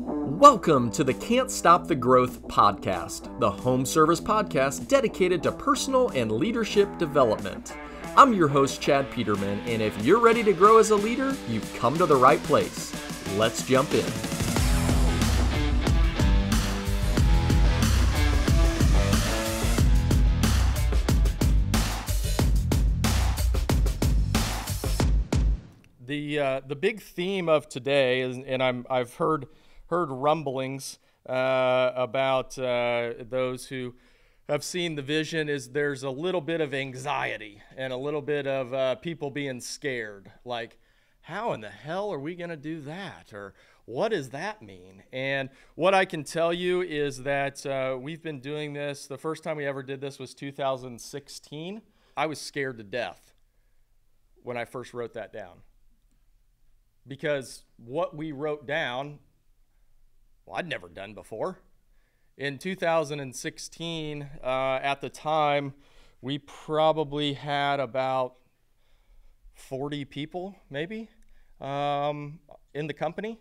Welcome to the Can't Stop the Growth podcast, the home service podcast dedicated to personal and leadership development. I'm your host, Chad Peterman, and if you're ready to grow as a leader, you've come to the right place. Let's jump in. The big theme of today is, and I've heard rumblings about those who have seen the vision, is there's a little bit of anxiety and a little bit of people being scared. Like, how in the hell are we going to do that? Or what does that mean? And what I can tell you is that we've been doing this. The first time we ever did this was 2016. I was scared to death when I first wrote that down. Because what we wrote down, well, I'd never done before. In 2016, at the time, we probably had about 40 people, maybe, in the company.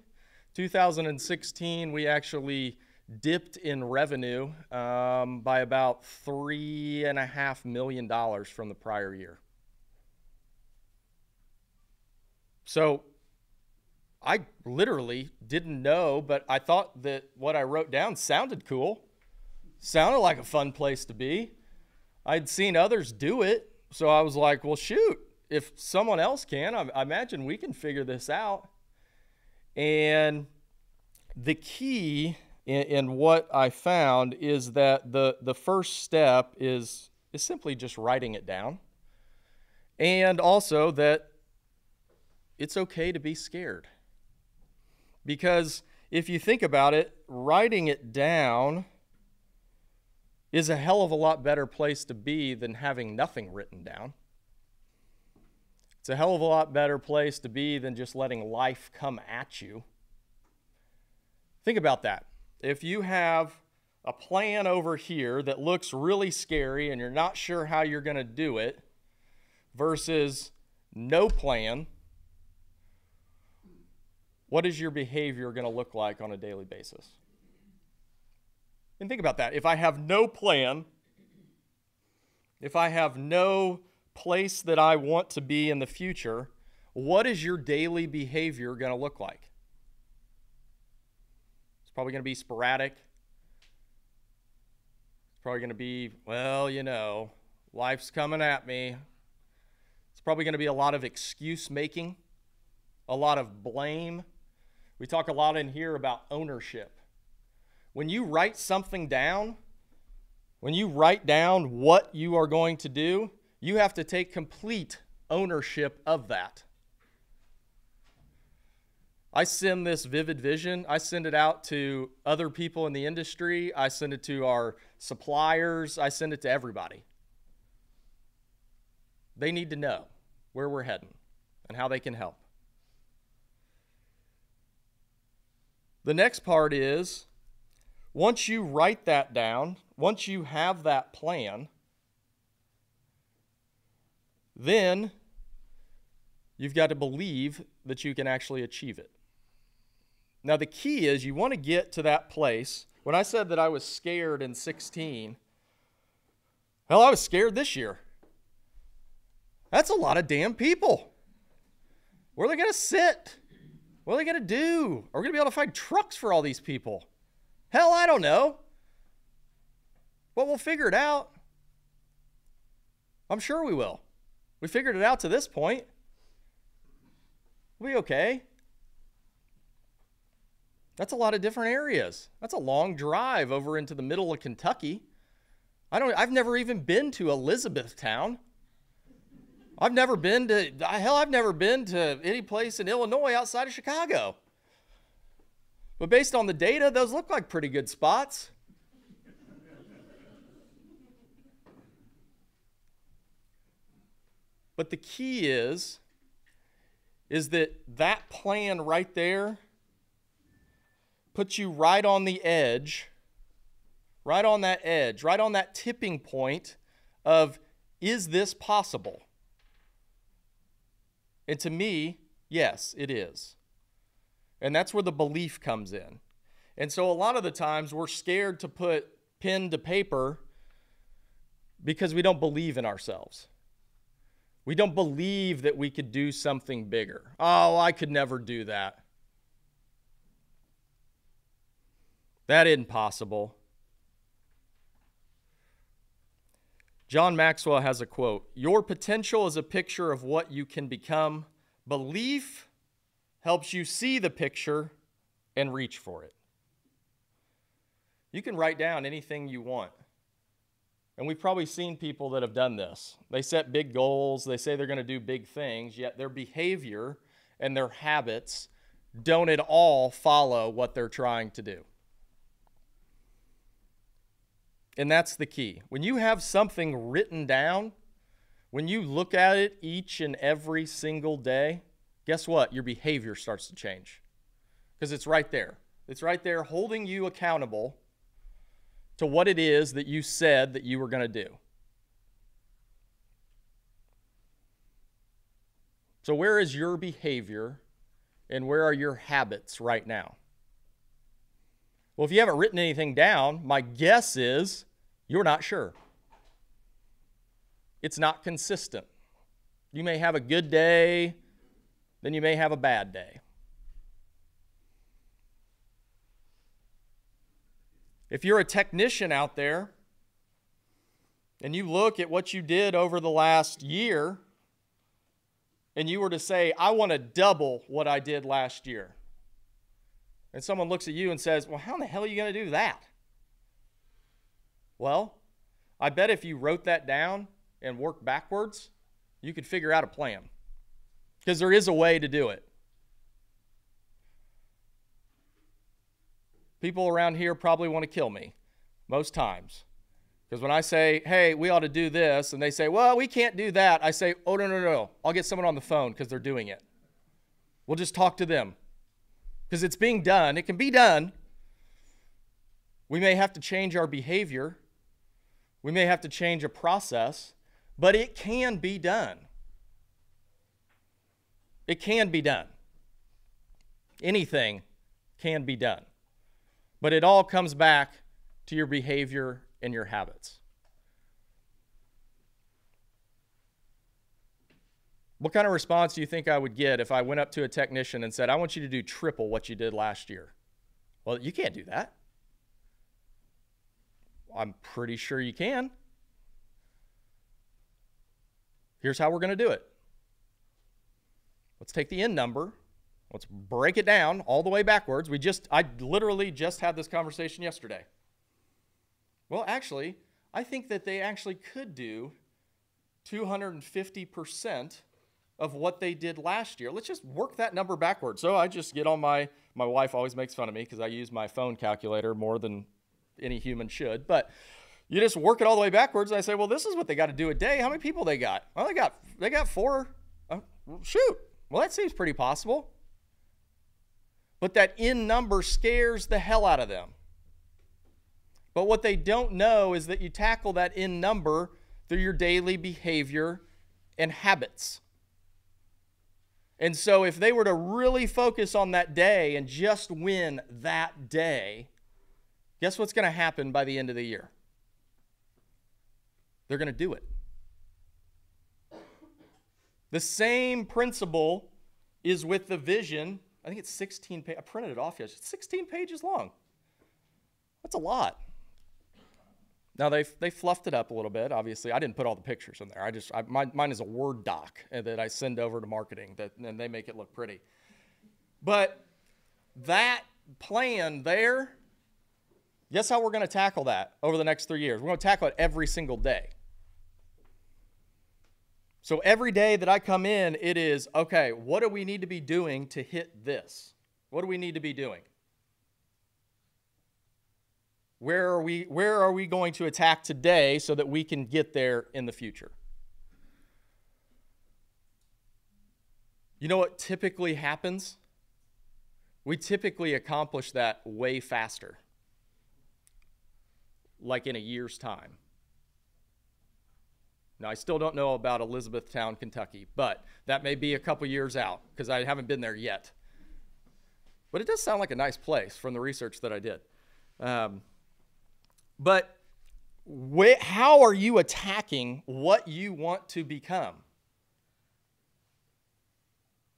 2016, we actually dipped in revenue by about $3.5 million from the prior year. So I literally didn't know, but I thought that what I wrote down sounded cool. Sounded like a fun place to be. I'd seen others do it, so I was like, well, shoot, if someone else can, I imagine we can figure this out. And the key in what I found is that the first step is simply just writing it down. And also that it's okay to be scared. Because if you think about it, writing it down is a hell of a lot better place to be than having nothing written down. It's a hell of a lot better place to be than just letting life come at you. Think about that. If you have a plan over here that looks really scary and you're not sure how you're going to do it versus no plan, what is your behavior going to look like on a daily basis? And think about that. If I have no plan, if I have no place that I want to be in the future, what is your daily behavior going to look like? It's probably going to be sporadic. It's probably going to be, well, life's coming at me. It's probably going to be a lot of excuse making, a lot of blame. We talk a lot in here about ownership. When you write something down, when you write down what you are going to do, you have to take complete ownership of that. I send this vivid vision. I send it out to other people in the industry. I send it to our suppliers. I send it to everybody. They need to know where we're heading and how they can help. The next part is, once you write that down, once you have that plan, then you've got to believe that you can actually achieve it. Now, the key is you want to get to that place. When I said that I was scared in 16, hell, I was scared this year. That's a lot of damn people. Where are they going to sit? What are they going to do? Are we going to be able to find trucks for all these people? Hell, I don't know. But we'll figure it out. I'm sure we will. We figured it out to this point. We'll be okay. That's a lot of different areas. That's a long drive over into the middle of Kentucky. I've never even been to Elizabethtown. I've never been to any place in Illinois outside of Chicago. But based on the data, those look like pretty good spots. But the key is that plan right there puts you right on the edge, right on that tipping point of, is this possible? And to me, yes, it is. And that's where the belief comes in. And so a lot of the times we're scared to put pen to paper because we don't believe in ourselves. We don't believe that we could do something bigger. Oh, I could never do that. That isn't possible. John Maxwell has a quote: "Your potential is a picture of what you can become. Belief helps you see the picture and reach for it." You can write down anything you want. And we've probably seen people that have done this. They set big goals, they say they're going to do big things, yet their behavior and their habits don't at all follow what they're trying to do. And that's the key. When you have something written down, when you look at it each and every single day, guess what? Your behavior starts to change. Because it's right there. It's right there holding you accountable to what it is that you said that you were going to do. So where is your behavior and where are your habits right now? Well, if you haven't written anything down, my guess is you're not sure. It's not consistent. You may have a good day, then you may have a bad day. If you're a technician out there and you look at what you did over the last year and you were to say, I want to double what I did last year, and someone looks at you and says, well, how in the hell are you going to do that? Well, I bet if you wrote that down and worked backwards, you could figure out a plan. Because there is a way to do it. People around here probably want to kill me most times. Because when I say, hey, we ought to do this, and they say, well, we can't do that, I say, oh, no. I'll get someone on the phone because they're doing it. We'll just talk to them. Because it's being done. It can be done. We may have to change our behavior. We may have to change a process, but it can be done. It can be done. Anything can be done. But it all comes back to your behavior and your habits. What kind of response do you think I would get if I went up to a technician and said, I want you to do triple what you did last year? Well, you can't do that. I'm pretty sure you can. Here's how we're going to do it. Let's take the end number. Let's break it down all the way backwards. I literally just had this conversation yesterday. Well, actually, I think that they actually could do 250% of what they did last year. Let's just work that number backwards. So I just get on my wife always makes fun of me because I use my phone calculator more than any human should. But you just work it all the way backwards. And I say, well, this is what they got to do a day. How many people they got? Well, they got 4. Shoot. Well, that seems pretty possible. But that end number scares the hell out of them. But what they don't know is that you tackle that end number through your daily behavior and habits. And so if they were to really focus on that day and just win that day, guess what's going to happen by the end of the year? They're going to do it. The same principle is with the vision. I think it's 16 pages. I printed it off yesterday. It's 16 pages long. That's a lot. Now, they fluffed it up a little bit, obviously. I didn't put all the pictures in there. Mine is a Word doc that I send over to marketing, and they make it look pretty. But that plan there, guess how we're going to tackle that over the next 3 years? We're going to tackle it every single day. So every day that I come in, it is, okay, what do we need to be doing to hit this? What do we need to be doing? Where are we going to attack today so that we can get there in the future? You know what typically happens? We typically accomplish that way faster, like in a year's time. Now, I still don't know about Elizabethtown, Kentucky, but that may be a couple years out because I haven't been there yet. But it does sound like a nice place from the research that I did. But how are you attacking what you want to become?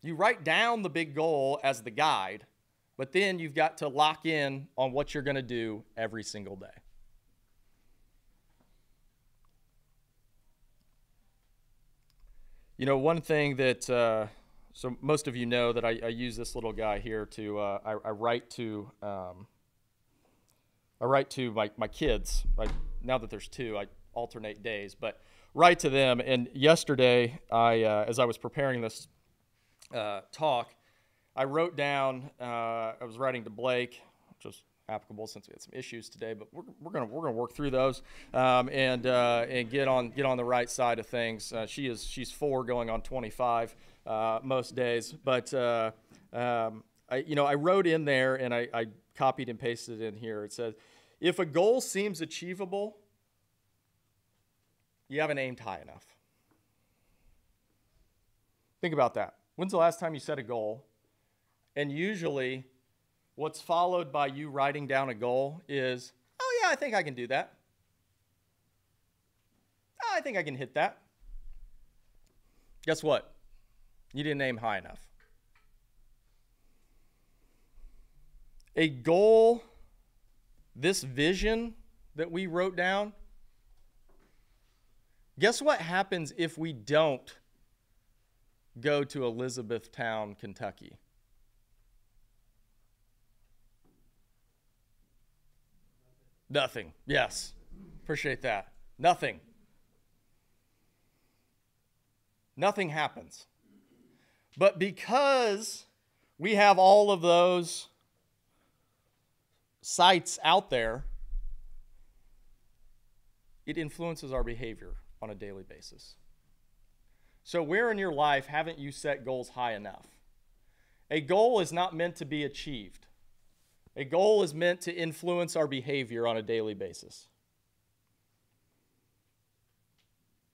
You write down the big goal as the guide, but then you've got to lock in on what you're going to do every single day. You know, one thing that, so most of you know that I use this little guy here to, I write to my kids. Now that there's two, I alternate days, but write to them. And yesterday, as I was preparing this talk, I wrote down, I was writing to Blake, which was applicable since we had some issues today, but we're gonna work through those and get on the right side of things. She's 4 going on 25 most days, but I wrote in there and I copied and pasted it in here. It says, if a goal seems achievable, you haven't aimed high enough. Think about that. When's the last time you set a goal? And usually what's followed by you writing down a goal is, oh yeah, I think I can do that. Oh, I think I can hit that. Guess what? You didn't aim high enough. A goal, this vision that we wrote down, guess what happens if we don't go to Elizabethtown, Kentucky? Nothing. Yes. Appreciate that. Nothing. Nothing happens. But because we have all of those sites out there, it influences our behavior on a daily basis. So where in your life haven't you set goals high enough? A goal is not meant to be achieved. A goal is meant to influence our behavior on a daily basis.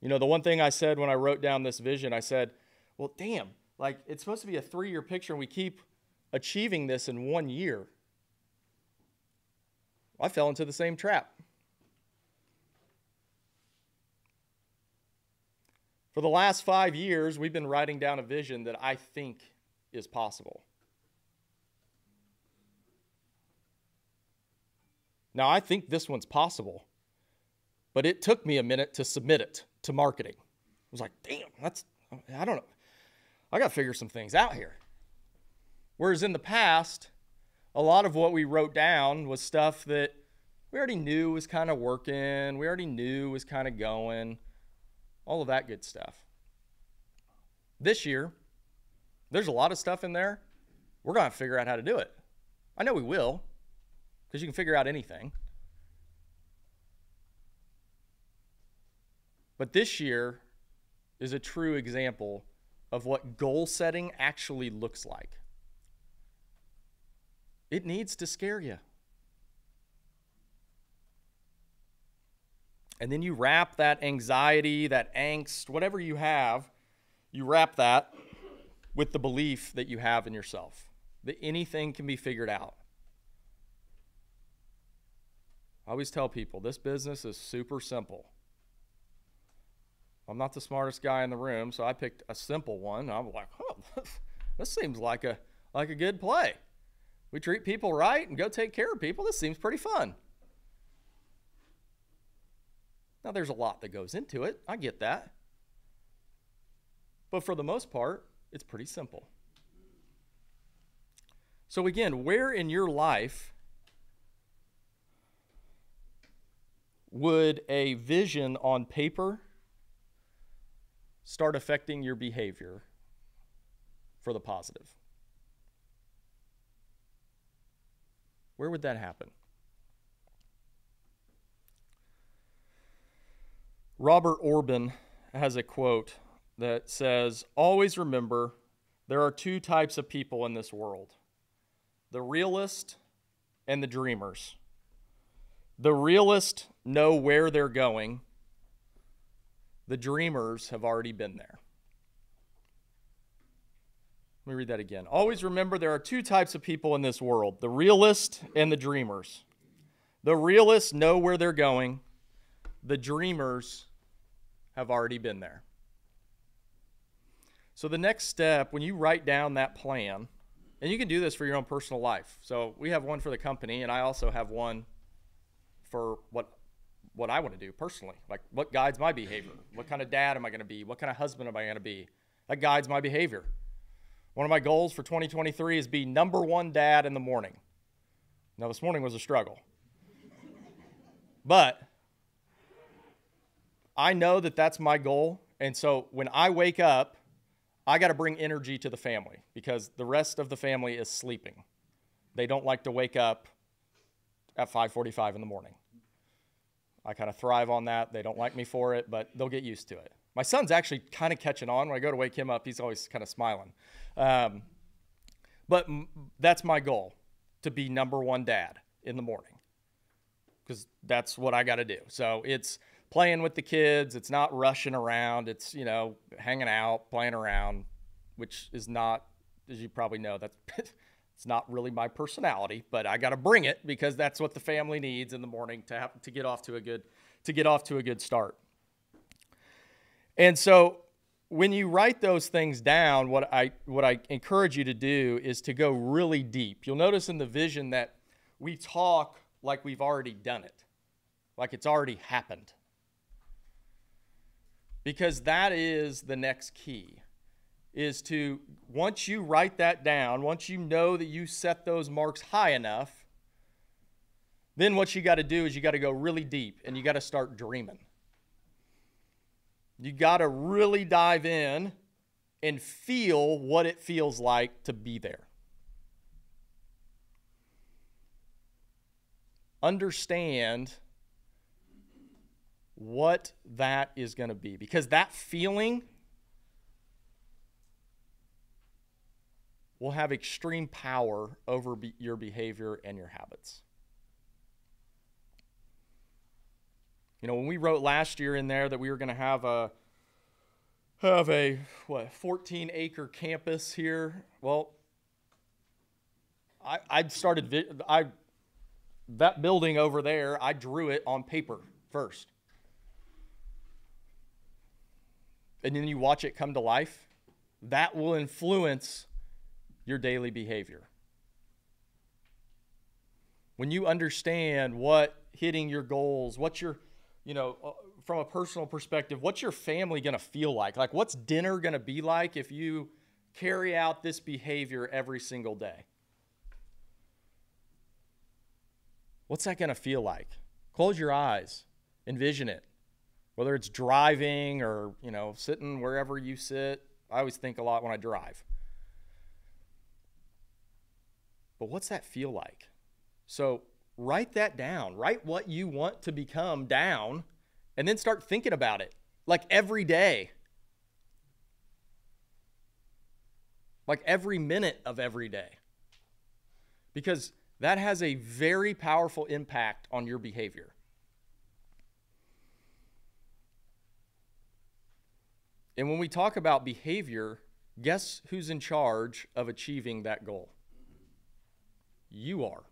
You know, the one thing I said when I wrote down this vision, I said, well, damn, like it's supposed to be a 3-year picture and we keep achieving this in 1 year. I fell into the same trap. For the last 5 years, we've been writing down a vision that I think is possible. Now, I think this one's possible, but it took me a minute to submit it to marketing. I was like, damn, I don't know. I got to figure some things out here. Whereas in the past, a lot of what we wrote down was stuff that we already knew was kind of working. We already knew was kind of going. All of that good stuff. This year, there's a lot of stuff in there. We're going to figure out how to do it. I know we will, because you can figure out anything. But this year is a true example of what goal setting actually looks like. It needs to scare you. And then you wrap that anxiety, that angst, whatever you have, you wrap that with the belief that you have in yourself, that anything can be figured out. I always tell people, this business is super simple. I'm not the smartest guy in the room, so I picked a simple one. I'm like, oh, this seems like a good play. We treat people right and go take care of people. This seems pretty fun. Now, there's a lot that goes into it. I get that. But for the most part, it's pretty simple. So again, where in your life would a vision on paper start affecting your behavior for the positive? Where would that happen? Robert Orban has a quote that says, always remember there are 2 types of people in this world, the realist and the dreamers. The realists know where they're going. The dreamers have already been there. Let me read that again. Always remember there are two types of people in this world, the realists and the dreamers. The realists know where they're going. The dreamers have already been there. So the next step, when you write down that plan, and you can do this for your own personal life. So we have one for the company, and I also have one for what I want to do personally. Like what guides my behavior? What kind of dad am I going to be? What kind of husband am I going to be? That guides my behavior. One of my goals for 2023 is be number one dad in the morning. Now, this morning was a struggle. But I know that that's my goal. And so when I wake up, I got to bring energy to the family because the rest of the family is sleeping. They don't like to wake up at 5:45 in the morning. I kind of thrive on that. They don't like me for it, but they'll get used to it. My son's actually kind of catching on. When I go to wake him up, he's always kind of smiling. But that's my goal, to be number one dad in the morning, because that's what I got to do. So it's playing with the kids. It's not rushing around. It's, hanging out, playing around, which is not, as you probably know, it's not really my personality, but I got to bring it because that's what the family needs in the morning to get off to a good start. And so when you write those things down, what I encourage you to do is to go really deep. You'll notice in the vision that we talk like we've already done it, like it's already happened. Because that is the next key, is to, once you write that down, once you know that you set those marks high enough, then what you got to do is you got to go really deep and you got to start dreaming. You got to really dive in and feel what it feels like to be there. Understand what that is going to be, because that feeling will have extreme power over your behavior and your habits. When we wrote last year in there that we were going to have a 14-acre campus here. Well, that building over there, I drew it on paper first. And then you watch it come to life. That will influence your daily behavior. When you understand what hitting your goals, what your from a personal perspective, what's your family going to feel like? Like, what's dinner going to be like if you carry out this behavior every single day? What's that going to feel like? Close your eyes. Envision it. Whether it's driving or, sitting wherever you sit. I always think a lot when I drive. But what's that feel like? So write that down. Write what you want to become down, and then start thinking about it, like every day. Like every minute of every day. Because that has a very powerful impact on your behavior. And when we talk about behavior, guess who's in charge of achieving that goal? You are.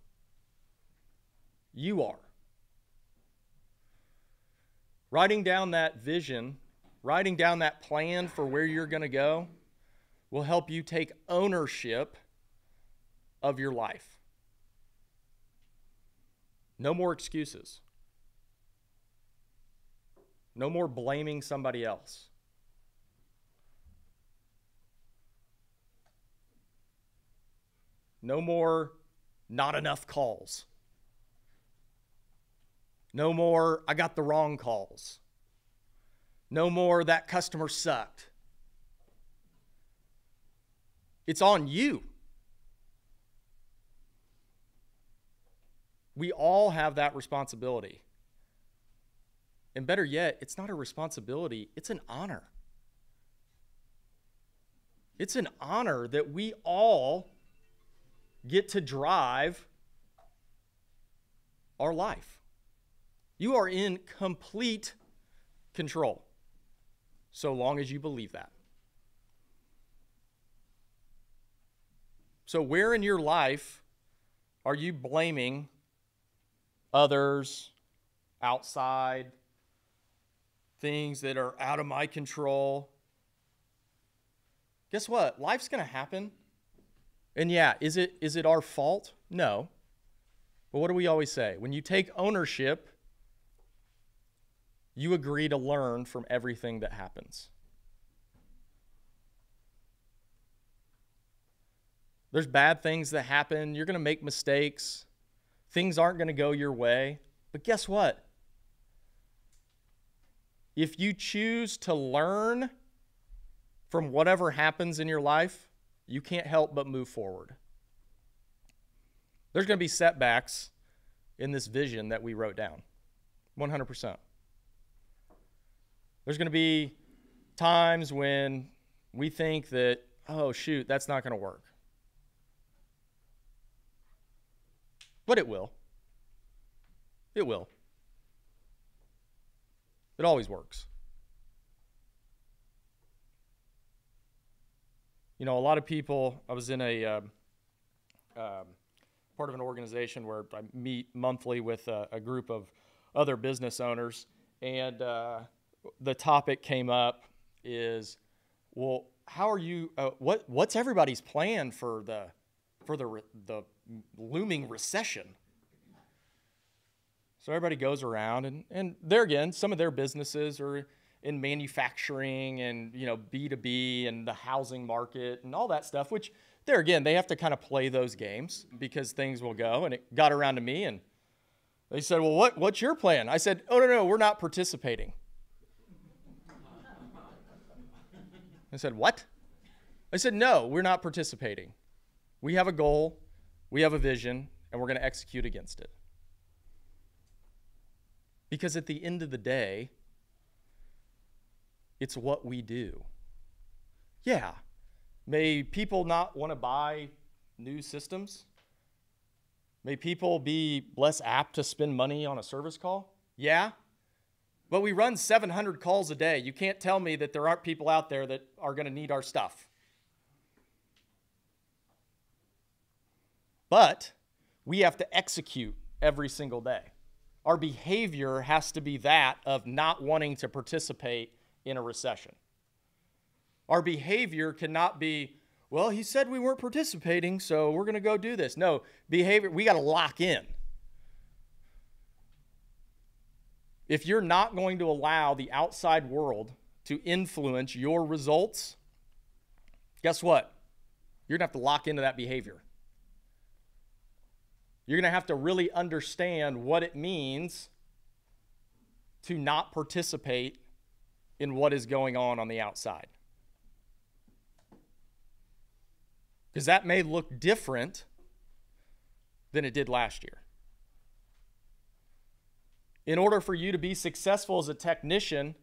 You are. Writing down that vision, writing down that plan for where you're going to go will help you take ownership of your life. No more excuses. No more blaming somebody else. No more not enough calls. No more I got the wrong calls. No more that customer sucked. It's on you. We all have that responsibility. And better yet, it's not a responsibility, it's an honor. It's an honor that we all get to drive our life. You are in complete control, so long as you believe that. So where in your life are you blaming others, outside, things that are out of my control? Guess what? Life's going to happen. And yeah, is it our fault? No. But what do we always say? When you take ownership, you agree to learn from everything that happens. There's bad things that happen. You're going to make mistakes. Things aren't going to go your way. But guess what? If you choose to learn from whatever happens in your life, you can't help but move forward. There's going to be setbacks in this vision that we wrote down. 100%. There's going to be times when we think that, oh, shoot, that's not going to work. But it will. It will. It always works. You know, a lot of people, I was in a part of an organization where I meet monthly with a group of other business owners, and the topic came up is, well, how are you, what's everybody's plan for the looming recession? So everybody goes around, and there again, some of their businesses are in manufacturing and, you know, B2B and the housing market and all that stuff, which there again, they have to kind of play those games because things will go. And it got around to me, and they said, well, what's your plan? I said, oh, no, we're not participating. I said, what? I said, no, we're not participating. We have a goal, we have a vision, and we're going to execute against it. Because at the end of the day, it's what we do. Yeah, may people not want to buy new systems? May people be less apt to spend money on a service call? Yeah, but we run 700 calls a day. You can't tell me that there aren't people out there that are going to need our stuff. But we have to execute every single day. Our behavior has to be that of not wanting to participate in a recession. Our behavior cannot be, well, he said we weren't participating, so we're going to go do this. No, behavior, we got to lock in. If you're not going to allow the outside world to influence your results, guess what? You're going to have to lock into that behavior. You're going to have to really understand what it means to not participate in what is going on the outside. Because that may look different than it did last year. In order for you to be successful as a technician,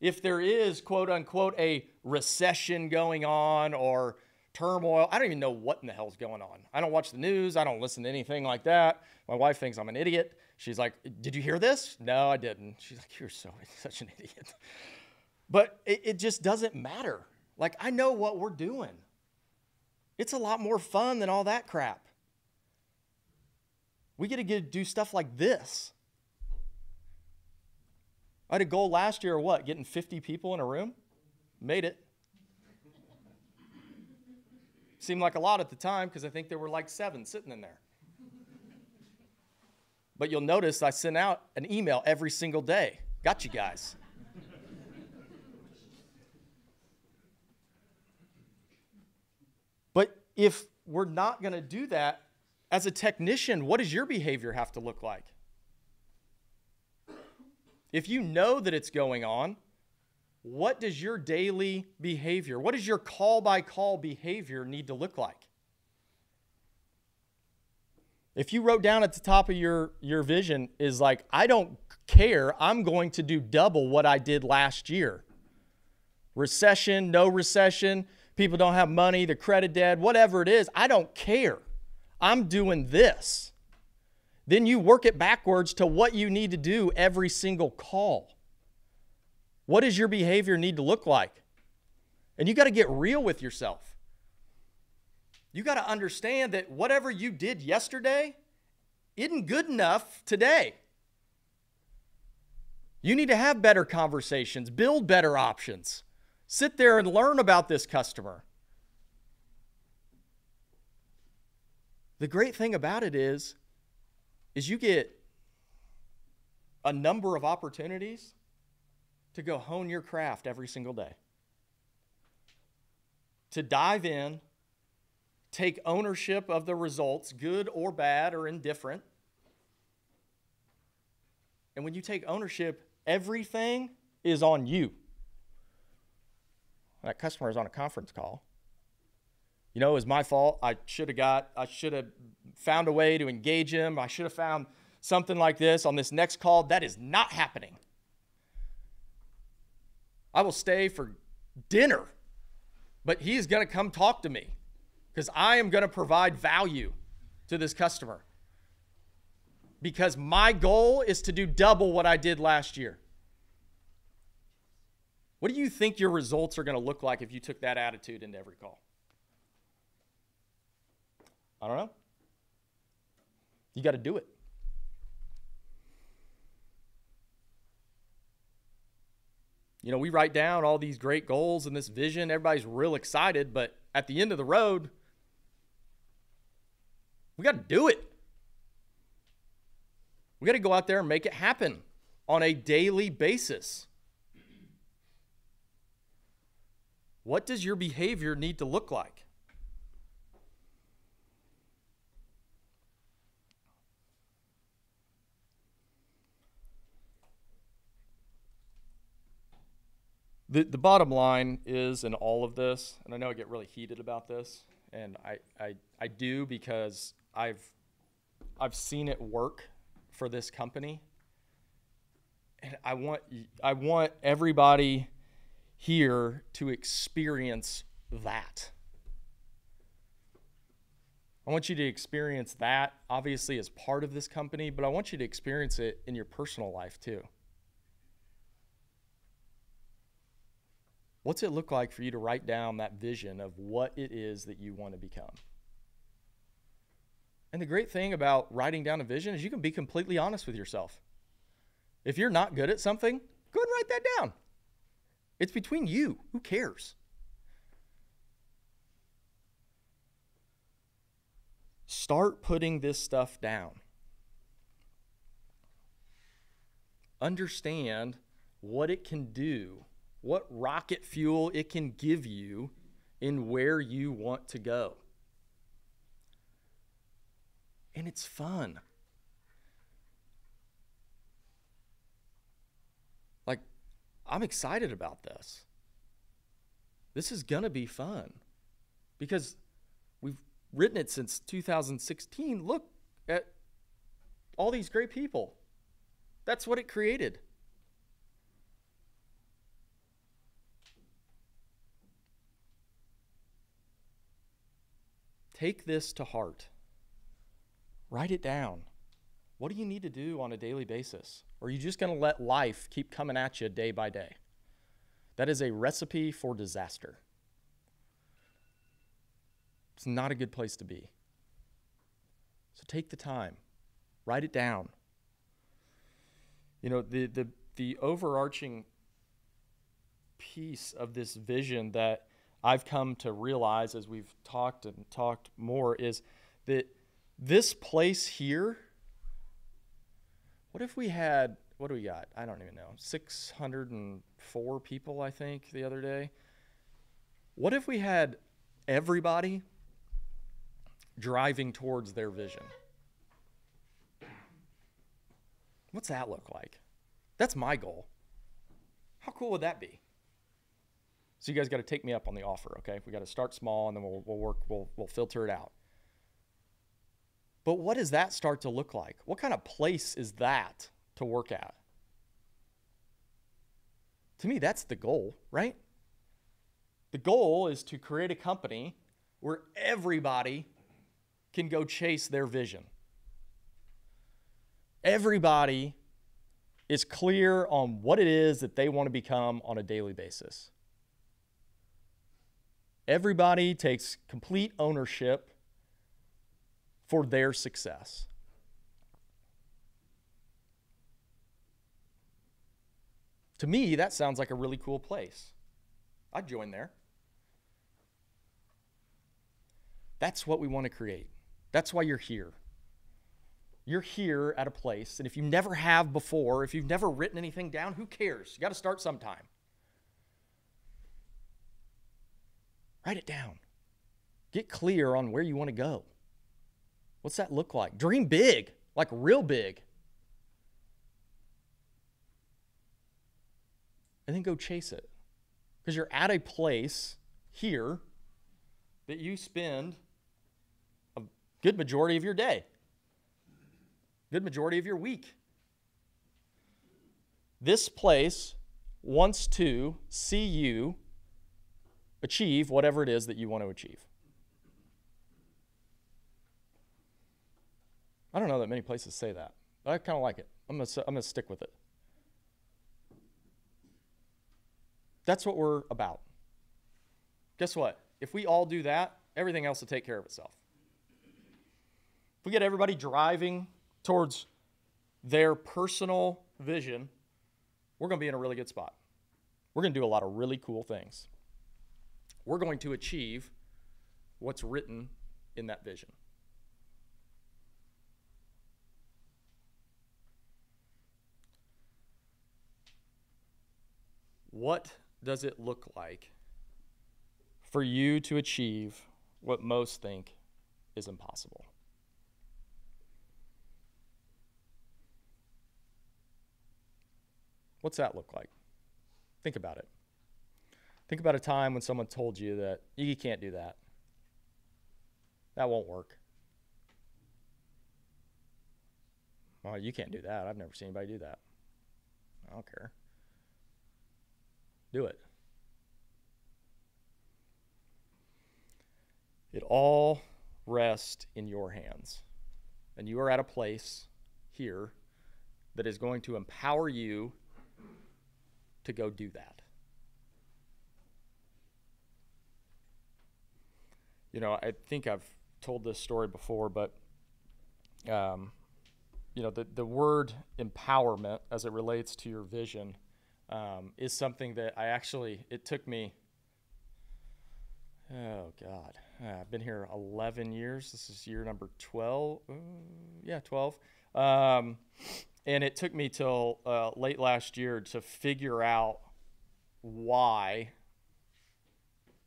if there is, quote unquote, a recession going on or turmoil, I don't even know what in the hell's going on. I don't watch the news. I don't listen to anything like that. My wife thinks I'm an idiot. She's like, did you hear this? No, I didn't. She's like, you're such an idiot. But it just doesn't matter. Like, I know what we're doing. It's a lot more fun than all that crap. We get to do stuff like this. I had a goal last year of what? Getting 50 people in a room? Made it. Seemed like a lot at the time because I think there were like 7 sitting in there. But you'll notice I sent out an email every single day. Got you guys. But if we're not going to do that, as a technician, what does your behavior have to look like? If you know that it's going on, what does your daily behavior, what does your call-by-call behavior need to look like? If you wrote down at the top of your vision is like, I don't care, I'm going to do double what I did last year. Recession, no recession, people don't have money, the credit dead, whatever it is, I don't care. I'm doing this. Then you work it backwards to what you need to do every single call. What does your behavior need to look like? And you got to get real with yourself. You got to understand that whatever you did yesterday isn't good enough today. You need to have better conversations, build better options, sit there and learn about this customer. The great thing about it is you get a number of opportunities to go hone your craft every single day. To dive in, take ownership of the results, good or bad or indifferent. And when you take ownership, everything is on you. That customer is on a conference call. You know, it was my fault. I should have found a way to engage him. I should have found something like this on this next call. That is not happening. I will stay for dinner, but he's going to come talk to me because I am going to provide value to this customer. Because my goal is to do double what I did last year. What do you think your results are going to look like if you took that attitude into every call? I don't know. You got to do it. You know, we write down all these great goals and this vision. Everybody's real excited, but at the end of the road, we got to do it. We got to go out there and make it happen on a daily basis. What does your behavior need to look like? The bottom line is in all of this, and I know I get really heated about this, and I do because I've seen it work for this company, and I want everybody here to experience that. I want you to experience that, obviously, as part of this company, but I want you to experience it in your personal life too. What's it look like for you to write down that vision of what it is that you want to become? And the great thing about writing down a vision is you can be completely honest with yourself. If you're not good at something, go ahead and write that down. It's between you. Who cares? Start putting this stuff down. Understand what it can do, what rocket fuel it can give you in where you want to go. And it's fun. Like, I'm excited about this. This is going to be fun because we've written it since 2016. Look at all these great people. That's what it created. Take this to heart. Write it down. What do you need to do on a daily basis? Or are you just going to let life keep coming at you day by day? That is a recipe for disaster. It's not a good place to be. So take the time. Write it down. You know, the overarching piece of this vision that I've come to realize as we've talked more is that this place here, what if we had, what do we got? I don't even know, 604 people, I think, the other day. What if we had everybody driving towards their vision? What's that look like? That's my goal. How cool would that be? So you guys got to take me up on the offer, okay? We got to start small, and then we'll filter it out. But what does that start to look like? What kind of place is that to work at? To me, that's the goal, right? The goal is to create a company where everybody can go chase their vision. Everybody is clear on what it is that they want to become on a daily basis. Everybody takes complete ownership for their success. To me, that sounds like a really cool place. I'd join there. That's what we want to create. That's why you're here. You're here at a place, and if you never have before, if you've never written anything down, who cares? You got to start sometime. Write it down. Get clear on where you want to go. What's that look like? Dream big, like real big. And then go chase it. Because you're at a place here that you spend a good majority of your day, good majority of your week. This place wants to see you achieve whatever it is that you want to achieve. I don't know that many places say that, but I kind of like it. I'm gonna stick with it. That's what we're about. Guess what? If we all do that, everything else will take care of itself. If we get everybody driving towards their personal vision, we're going to be in a really good spot. We're going to do a lot of really cool things. We're going to achieve what's written in that vision. What does it look like for you to achieve what most think is impossible? What's that look like? Think about it. Think about a time when someone told you that you can't do that. That won't work. Well, you can't do that. I've never seen anybody do that. I don't care. Do it. It all rests in your hands. And you are at a place here that is going to empower you to go do that. You know, I think I've told this story before, but you know, the word empowerment as it relates to your vision is something that it took me, oh God, I've been here 11 years. This is year number 12. 12. And it took me till late last year to figure out why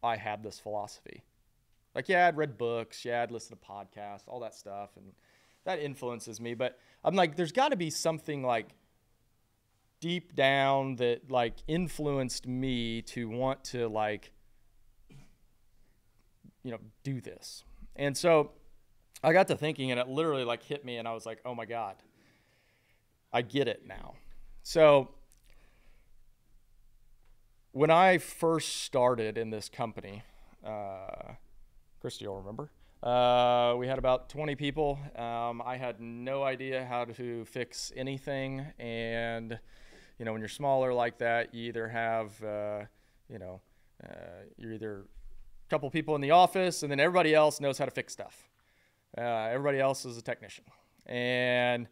I had this philosophy. Like, yeah, I'd read books. Yeah, I'd listened to podcasts, all that stuff. And that influences me. But I'm like, there's got to be something like deep down that like influenced me to want to like, you know, do this. And so I got to thinking, and it literally like hit me, and I was like, oh my God, I get it now. So when I first started in this company, Christy will remember, we had about 20 people. I had no idea how to fix anything. And, you know, when you're smaller like that, you either have, you're either a couple people in the office, and then everybody else knows how to fix stuff. Everybody else is a technician. And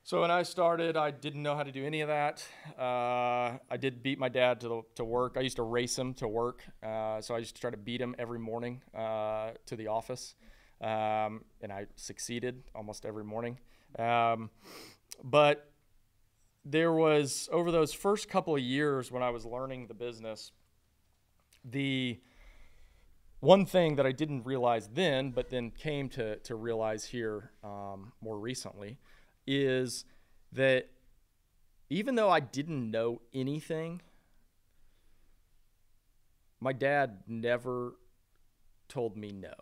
so when I started, I didn't know how to do any of that. I did beat my dad to work. I used to race him to work. So I used to try to beat him every morning to the office. And I succeeded almost every morning. But there was, over those first couple of years when I was learning the business, the one thing that I didn't realize then, but then came to realize here more recently, is that even though I didn't know anything, my dad never told me no.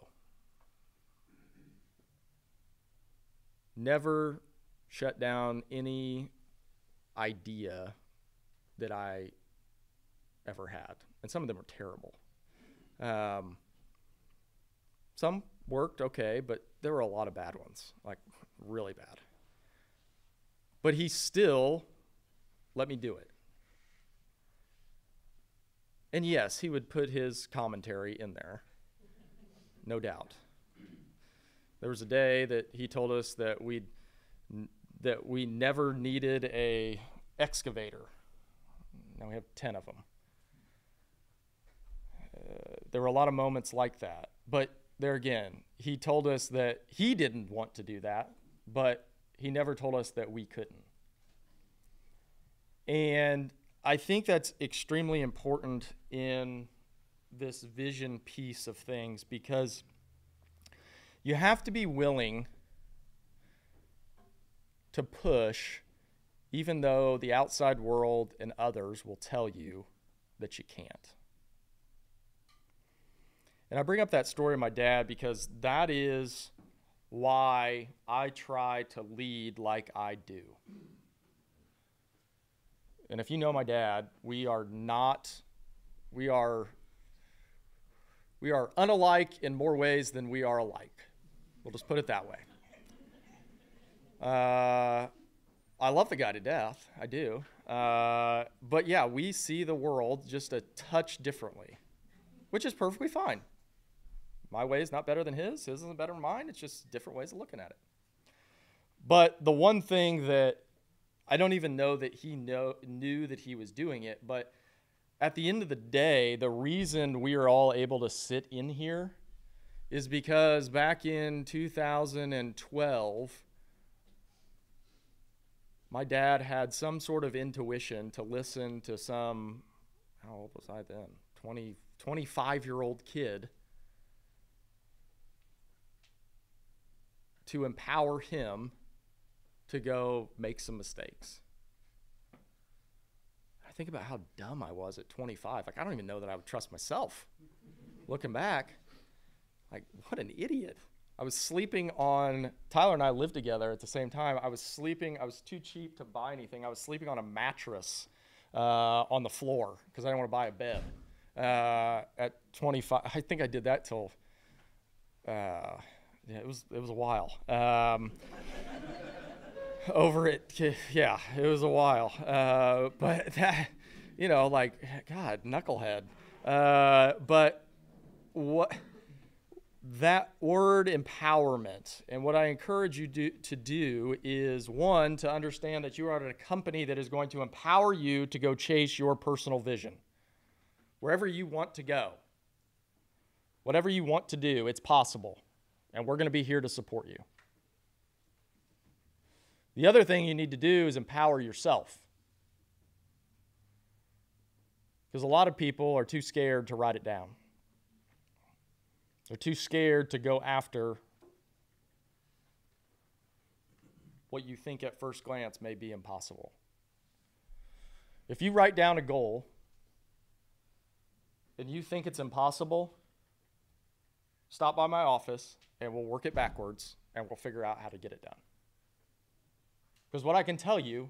Never shut down any idea that I ever had. And some of them were terrible. Some worked okay, but there were a lot of bad ones, like really bad. But he still let me do it. And yes, he would put his commentary in there, no doubt. There was a day that he told us that we never needed a excavator. Now we have 10 of them. There were a lot of moments like that. But there again, he told us that he didn't want to do that, but he never told us that we couldn't. And I think that's extremely important in this vision piece of things, because you have to be willing to push, even though the outside world and others will tell you that you can't. And I bring up that story of my dad because that is why I try to lead like I do. And if you know my dad, we are unalike in more ways than we are alike. We'll just put it that way. I love the guy to death. I do. But yeah, we see the world just a touch differently, which is perfectly fine. My way is not better than his. His isn't better than mine. It's just different ways of looking at it. But the one thing that I don't even know that he knew that he was doing it, but at the end of the day, the reason we are all able to sit in here is because back in 2012, my dad had some sort of intuition to listen to some, how old was I then? 25-year-old kid, to empower him to go make some mistakes. I think about how dumb I was at 25. Like, I don't even know that I would trust myself. Looking back, like, what an idiot. I was sleeping on, Tyler and I lived together at the same time. I was too cheap to buy anything. I was sleeping on a mattress on the floor because I didn't want to buy a bed. At 25, I think I did that till, it was a while. Over it, yeah, it was a while. But that, like, God, knucklehead. But what that word empowerment, and what I encourage you to do is, one, to understand that you are at a company that is going to empower you to go chase your personal vision. Wherever you want to go, whatever you want to do, it's possible. And we're going to be here to support you. The other thing you need to do is empower yourself. Because a lot of people are too scared to write it down. They're too scared to go after what you think at first glance may be impossible. If you write down a goal and you think it's impossible, stop by my office and we'll work it backwards and we'll figure out how to get it done. Because what I can tell you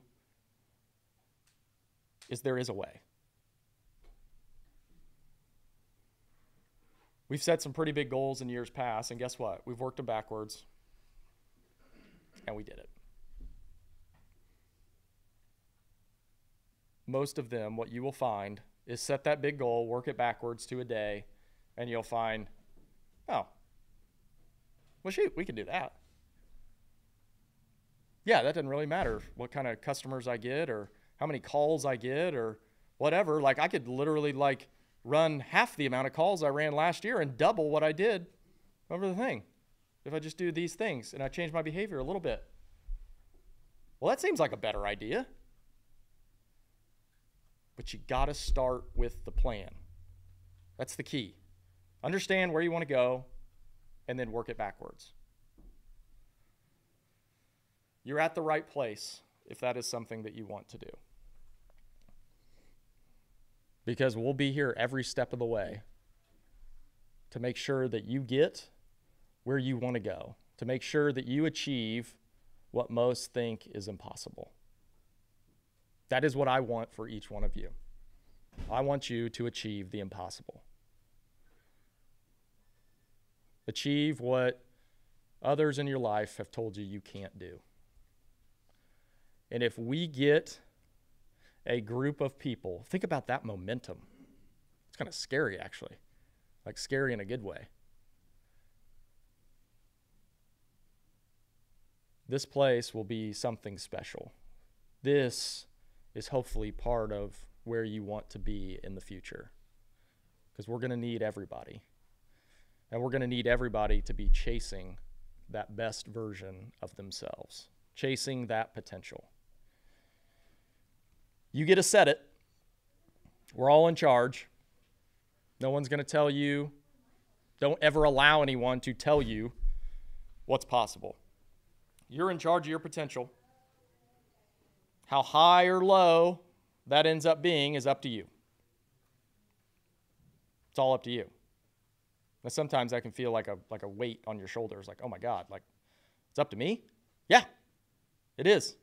is there is a way. We've set some pretty big goals in years past, and guess what? We've worked them backwards, and we did it. Most of them, what you will find is set that big goal, work it backwards to a day, and you'll find, oh, well, shoot, we can do that. Yeah, that doesn't really matter what kind of customers I get or how many calls I get or whatever. Like, I could literally, run half the amount of calls I ran last year and double what I did over the thing if I just do these things and I change my behavior a little bit. Well, that seems like a better idea. But you got to start with the plan. That's the key. Understand where you want to go and then work it backwards. You're at the right place if that is something that you want to do. Because we'll be here every step of the way to make sure that you get where you want to go, to make sure that you achieve what most think is impossible. That is what I want for each one of you. I want you to achieve the impossible. Achieve what others in your life have told you you can't do. And if we get a group of people, think about that momentum. It's kind of scary, actually. Like scary in a good way. This place will be something special. This is hopefully part of where you want to be in the future. Because we're going to need everybody. And we're going to need everybody to be chasing that best version of themselves. Chasing that potential. You get to set it. We're all in charge. No one's going to tell you. Don't ever allow anyone to tell you what's possible. You're in charge of your potential. How high or low that ends up being is up to you. It's all up to you. Now, sometimes that can feel like a weight on your shoulders, like, oh my God, like, it's up to me? Yeah, it is.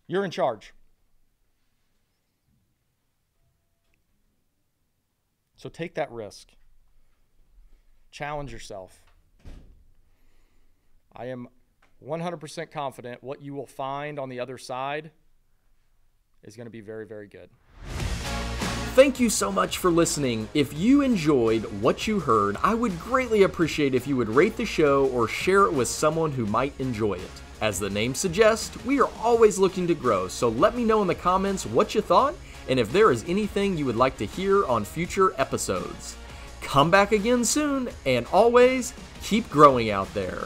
You're in charge. So take that risk. Challenge yourself. I am 100% confident what you will find on the other side is going to be very, very good. Thank you so much for listening. If you enjoyed what you heard, I would greatly appreciate if you would rate the show or share it with someone who might enjoy it. As the name suggests, we are always looking to grow, so let me know in the comments what you thought and if there is anything you would like to hear on future episodes. Come back again soon, and always keep growing out there.